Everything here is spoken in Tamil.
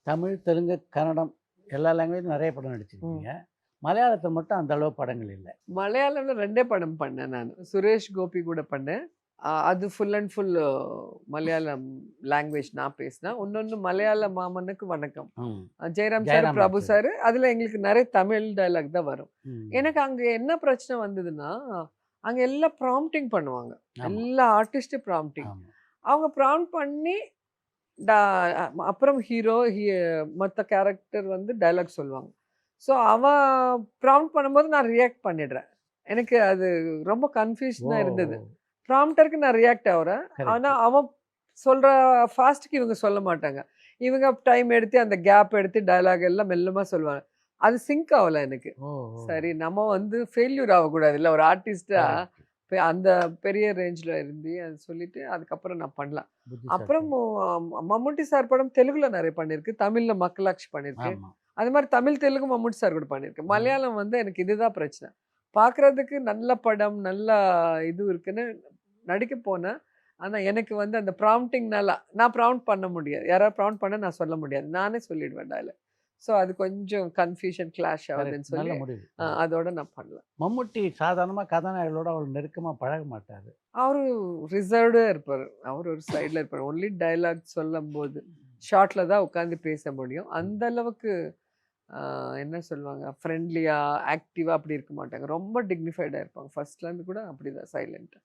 தமிழ், தெலுங்கு, கன்னடம் எல்லா லாங்குவேஜ்லயும் நெறைய படம் ம். நடிச்சிருக்கீங்க. மலையாளத்துல மட்டும் அந்த அளவு படங்கள் இல்ல. மலையாளம்ல 2 படம் பண்ணேன் நானு. சுரேஷ் கோபி கூட பண்ணேன். அது full and full Malayalam language நான் பேசினேன். இன்னொன்னு மலையாள மாமன்னுக்கு வணக்கம். ம். ஜெயராம் சார், ஜெயராம் பிரபு நடிச்சது. சார். அதுல எங்களுக்கு நெறைய தமிழ் டயலாக் தான் வரும். ம். எனக்கு அங்க என்ன பிரச்சனை வந்ததுன்னா, அங்க எல்லாம் ப்ராம்ப்டிங் பண்ணுவாங்க. ஆமா, எல்லா ஆர்டிஸ்ட்டும் ப்ராம்ப்டிங். ஆமா. அவங்க ப்ராம்ப்ட் பண்ணி டா அப்புறம் ஹீரோ, மத்த கேரக்டர் வந்து டயலாக் சொல்லுவாங்க. ஸோ அவன் ப்ராம்ப்ட் பண்ணும்போது நான் ரியாக்ட் பண்ணிடுறேன். எனக்கு அது ரொம்ப ஓ! கன்ஃப்யூஷனா இருந்தது. ஓ! ப்ராம்ப்டருக்கு நான் ரியாக்ட் ஆவுறேன். ஆனா கரெக்ட்டு. அவன் சொல்ற ஃபாஸ்ட்‌க்கு இவங்க சொல்ல மாட்டாங்க. இவங்க டைம் எடுத்து அந்த கேப் எடுத்து டயலாக் எல்லாம் மெல்லமா சொல்லுவாங்க. அது சிங்க் ஆவல எனக்கு. ஓ! ஓ! சரி நம்ம வந்து ஃபெயில்யூர் ஆகக்கூடாதுல்ல ஒரு ஆர்டிஸ்ட்டா. கரெக்ட். அந்த பெரிய ரேஞ்ச்ல இருந்து அது சொல்லிட்டு அதுக்கப்புறம் நான் பண்ணலாம். அப்புறம் புத்திசாலித்தனம். மம்முட்டி சார் படம் தெலுங்குல நெறைய பண்ணியிருக்கு. தமிழ்ல மக்களாட்சி பண்ணியிருக்கு. ஆமா. அது மாரி தமிழ், தெலுங்கு மம்முட்டி சார் கூட பண்ணியிருக்கு. ம். மலையாளம் வந்து எனக்கு இதுதான் பிரச்சனை. பார்க்குறதுக்கு நல்ல படம், நல்ல இது இருக்குன்னு நடிக்க போனேன். ஆனா எனக்கு வந்து அந்த ப்ராம்ப்டிங்னால நான் ப்ராம்ப்ட் பண்ண முடியாது. யாராவது ப்ராம்ப்ட் பண்ணா நான் சொல்ல முடியாது. நானே சொல்லிடுவேன் டயலாக். ஸோ அது கொஞ்சம் கன்ஃப்யூஷன் கிளாஷ் கரெக்ட். ஆகுதுன்னு சொல்லி நல்ல முடிவு. அதோட நான் பண்ணல. மம்முட்டி சாதாரணமா கதாநாயகர்களோட அவ்வளவு நெருக்கமா பழக மாட்டாரு. அவரு ரிசர்வ்டா இருப்பாரு. அவரு ஒரு சைடுல இருப்பாரு. ஒன்லி டயலாக் சொல்லும்போது, ஷார்ட்ல தான் உட்கார்ந்து பேச முடியும். ம். அந்த அளவுக்கு அ என்ன சொல்லுவாங்க, ஃப்ரெண்ட்லியா, ஆக்டிவா அப்படி இருக்க மாட்டாங்க. ரொம்ப டிக்னிஃபைடா இருப்பாங்க. ஃபர்ஸ்ட்ல இருந்து கூட அப்படிதான் சைலன்ட்டா.